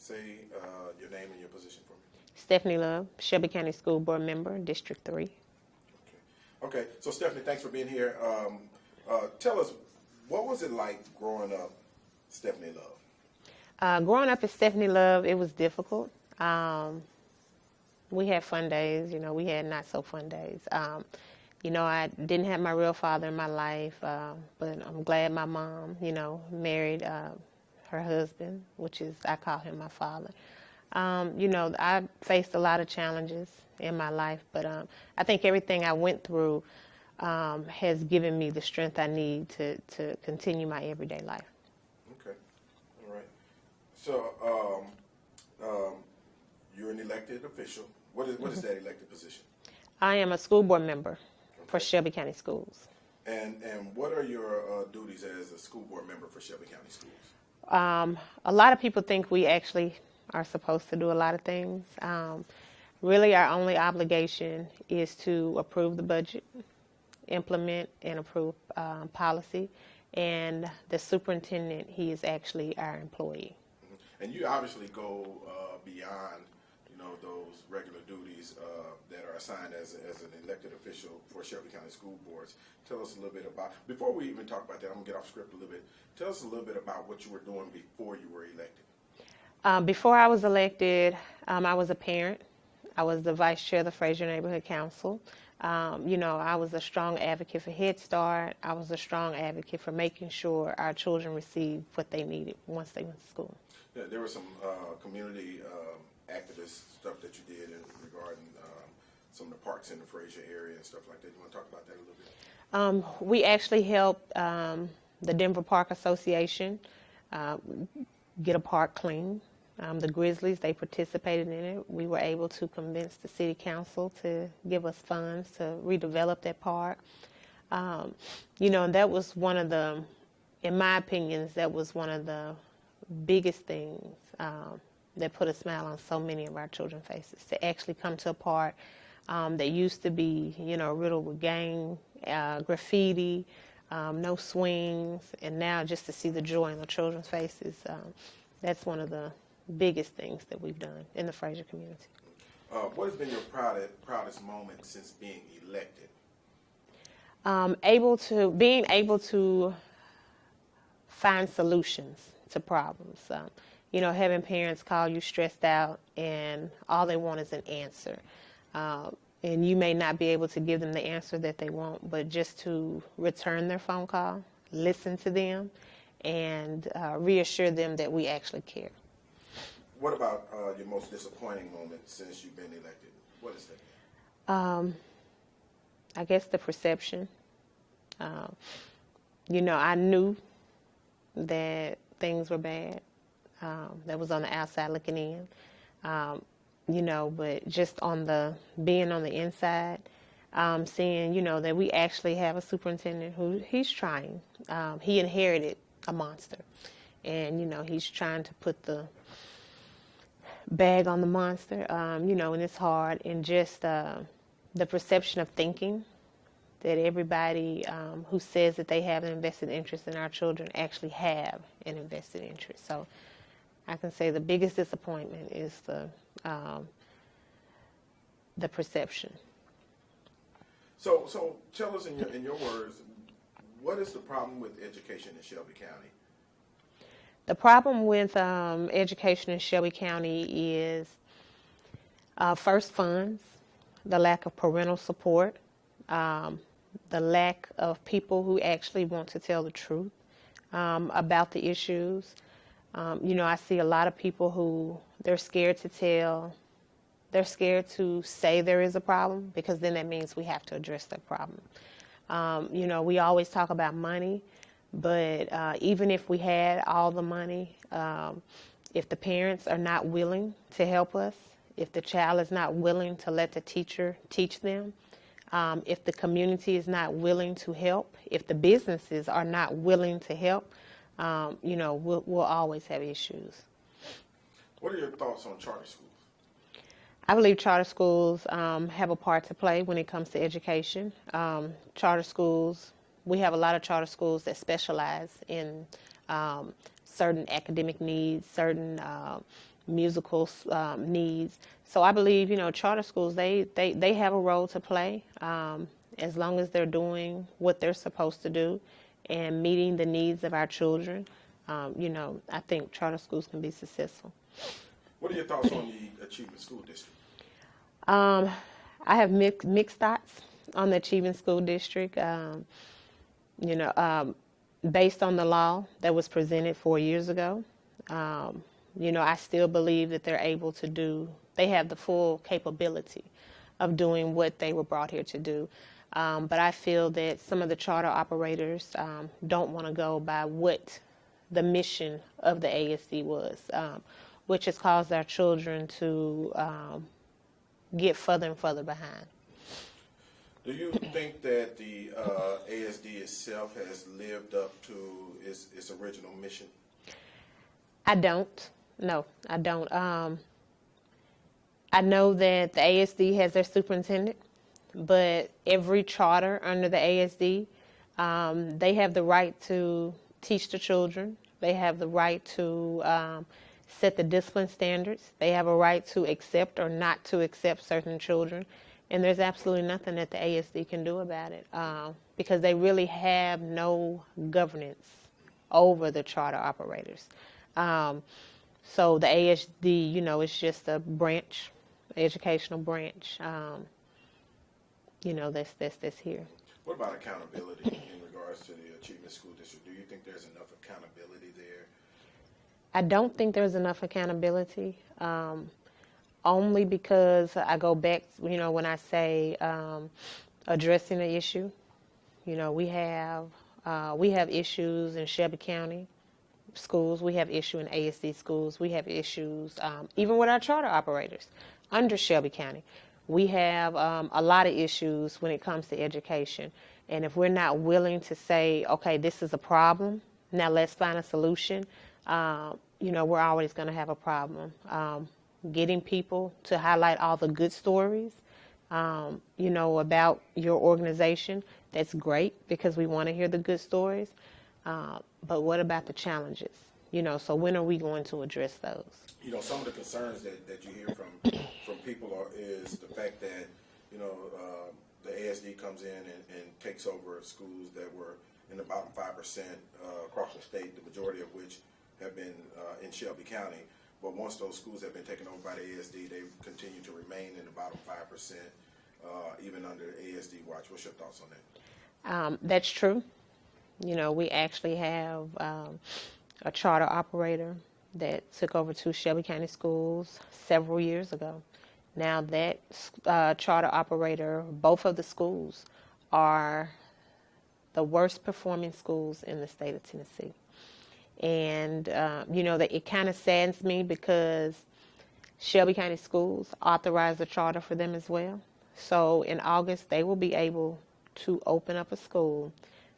say your name and your position for me. Stephanie Love, Shelby County School Board Member, District 3. Okay, so Stephanie, thanks for being here. Tell us, what was it like growing up, Stephanie Love? Growing up as Stephanie Love, it was difficult. We had fun days, we had not so fun days. I didn't have my real father in my life, but I'm glad my mom, married her husband, which is, I call him my father. I faced a lot of challenges in my life, but I think everything I went through has given me the strength I need to continue my everyday life. Okay, all right. So you're an elected official. What is that elected position? I am a school board member for Shelby County Schools. And what are your duties as a school board member for Shelby County Schools? A lot of people think we actually are supposed to do a lot of things. Really, our only obligation is to approve the budget, implement and approve policy, and the superintendent, he is actually our employee. Mm-hmm. And you obviously go beyond, those regular duties that are assigned as an elected official for Shelby County School Boards. Tell us a little bit about, before we even talk about that, I'm going to get off script a little bit. Tell us a little bit about what you were doing before you were elected. Before I was elected, I was a parent. I was the vice chair of the Frayser Neighborhood Council. I was a strong advocate for Head Start. I was a strong advocate for making sure our children received what they needed once they went to school. Yeah, there was some community activist stuff that you did regarding some of the parks in the Frayser area and stuff like that. You want to talk about that a little bit? We actually helped the Denver Park Association get a park clean. The Grizzlies, they participated in it. We were able to convince the city council to give us funds to redevelop that park. And that was one of the, in my opinions, that was one of the biggest things that put a smile on so many of our children's faces, to actually come to a park that used to be, riddled with gang, graffiti, no swings, and now just to see the joy in the children's faces, that's one of the biggest things that we've done in the Frayser community. What has been your proudest moment since being elected? Being able to find solutions to problems. Having parents call you stressed out and all they want is an answer. And you may not be able to give them the answer that they want, but just to return their phone call, listen to them, and reassure them that we actually care. What about your most disappointing moment since you've been elected? What is that? I guess the perception. I knew that things were bad. That was on the outside looking in. But just being on the inside, seeing, that we actually have a superintendent who he's trying. He inherited a monster. And, he's trying to put the bag on the monster, and it's hard. And just the perception of thinking that everybody who says that they have an invested interest in our children actually have an invested interest. So I can say the biggest disappointment is the perception. So tell us in your words, what is the problem with education in Shelby County? The problem with education in Shelby County is first funds, the lack of parental support, the lack of people who actually want to tell the truth about the issues. I see a lot of people who they're scared to tell. They're scared to say there is a problem because then that means we have to address that problem. We always talk about money, but even if we had all the money, if the parents are not willing to help us, if the child is not willing to let the teacher teach them, if the community is not willing to help, if the businesses are not willing to help, we'll always have issues. What are your thoughts on charter schools? I believe charter schools have a part to play when it comes to education. Charter schools, we have a lot of charter schools that specialize in certain academic needs, certain musical needs. So I believe, charter schools, they have a role to play as long as they're doing what they're supposed to do and meeting the needs of our children. I think charter schools can be successful. What are your thoughts on the Achievement School District? I have mixed thoughts on the Achievement School District. You know, based on the law that was presented 4 years ago, I still believe that they have the full capability of doing what they were brought here to do. But I feel that some of the charter operators don't want to go by what the mission of the ASD was, which has caused our children to get further and further behind. Do you think that the ASD itself has lived up to its original mission? I don't. No, I don't. I know that the ASD has their superintendent, but every charter under the ASD, they have the right to teach the children. They have the right to set the discipline standards. They have a right to accept or not to accept certain children. And there's absolutely nothing that the ASD can do about it because they really have no governance over the charter operators. So the ASD, is just a branch, educational branch, that's here. What about accountability in regards to the Achievement School District? Do you think there's enough accountability there? I don't think there's enough accountability. Only because I go back, when I say addressing the issue, we have issues in Shelby County schools. We have issue in ASD schools. We have issues even with our charter operators under Shelby County. We have a lot of issues when it comes to education. And if we're not willing to say, okay, this is a problem, now let's find a solution, we're always going to have a problem. Getting people to highlight all the good stories, about your organization. That's great because we want to hear the good stories. But what about the challenges? So when are we going to address those? Some of the concerns that you hear from people is the fact that, the ASD comes in and takes over schools that were in the bottom 5% across the state, the majority of which have been in Shelby County. But once those schools have been taken over by the ASD, they continue to remain in the bottom 5%, even under the ASD watch. What's your thoughts on that? That's true. We actually have a charter operator that took over 2 Shelby County schools several years ago. Now that charter operator, both of the schools are the worst performing schools in the state of Tennessee. And, that it kind of saddens me because Shelby County Schools authorized a charter for them as well. So in August, they will be able to open up a school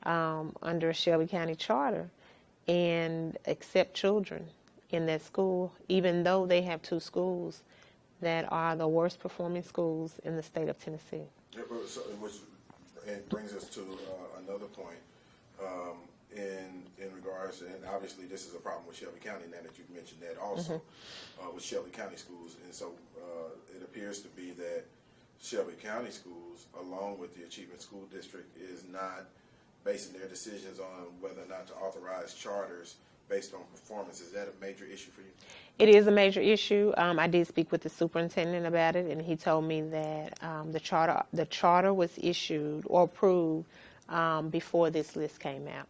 under a Shelby County charter and accept children in that school, even though they have 2 schools that are the worst performing schools in the state of Tennessee. It brings us to another point. In regards, and obviously this is a problem with Shelby County now that you've mentioned that also, with Shelby County schools. And so it appears to be that Shelby County schools, along with the Achievement School District, is not basing their decisions on whether or not to authorize charters based on performance. Is that a major issue for you? It is a major issue. I did speak with the superintendent about it, and he told me that the charter was issued or approved before this list came out.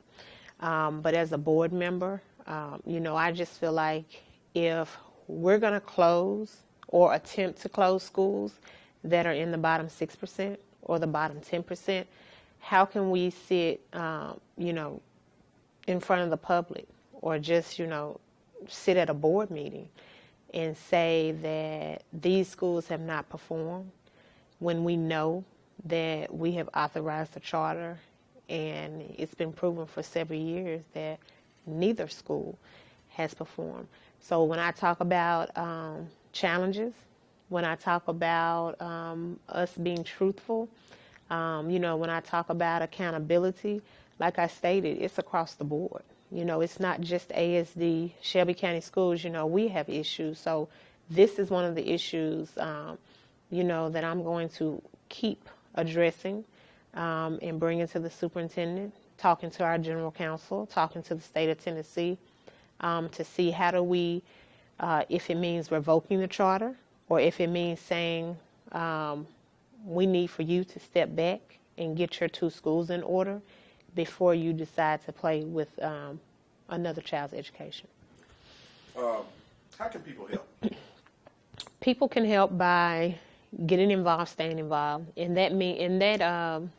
But as a board member, I just feel like if we're going to close or attempt to close schools that are in the bottom 6% or the bottom 10%, how can we sit, in front of the public or just, sit at a board meeting and say that these schools have not performed when we know that we have authorized a charter and it's been proven for several years that neither school has performed. So when I talk about challenges, when I talk about us being truthful, when I talk about accountability, like I stated, it's across the board. It's not just ASD, Shelby County Schools, we have issues. So this is one of the issues, that I'm going to keep addressing and bringing to the superintendent, talking to our general counsel, talking to the state of Tennessee to see how do we, if it means revoking the charter or if it means saying we need for you to step back and get your 2 schools in order before you decide to play with another child's education. How can people help? People can help by getting involved, staying involved, and that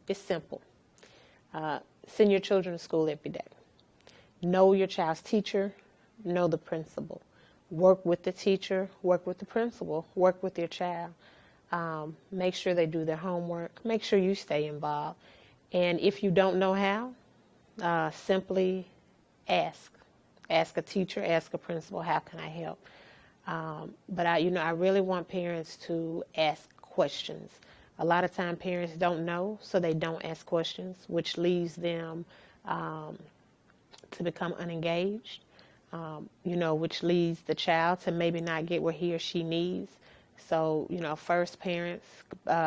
it's simple. Send your children to school every day. Know your child's teacher, know the principal. Work with the teacher, work with the principal, work with your child. Make sure they do their homework. Make sure you stay involved. And if you don't know how, simply ask. Ask a teacher, ask a principal, how can I help? But I really want parents to ask questions. A lot of time parents don't know, so they don't ask questions, which leaves them to become unengaged, which leads the child to maybe not get what he or she needs. So, first parents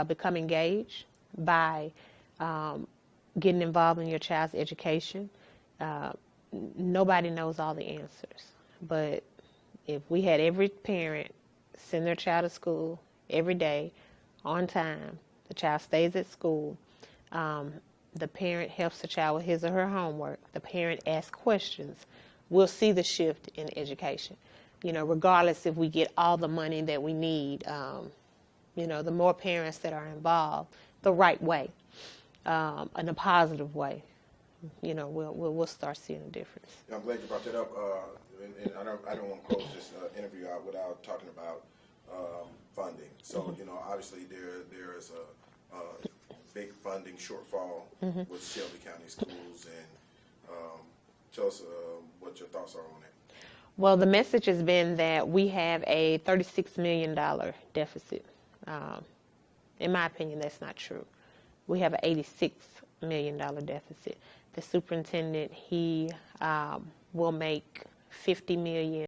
become engaged by getting involved in your child's education. Nobody knows all the answers, but if we had every parent send their child to school every day on time, the child stays at school, the parent helps the child with his or her homework, the parent asks questions, we'll see the shift in education. Regardless if we get all the money that we need, the more parents that are involved the right way, in a positive way, we'll start seeing a difference. I'm glad you brought that up, and I don't want to close this interview out without talking about funding. So, obviously there is a big funding shortfall with Shelby County Schools, and tell us what your thoughts are on it. Well, the message has been that we have a $36 million deficit. In my opinion, that's not true. We have an $86 million deficit. The superintendent, he will make $50 million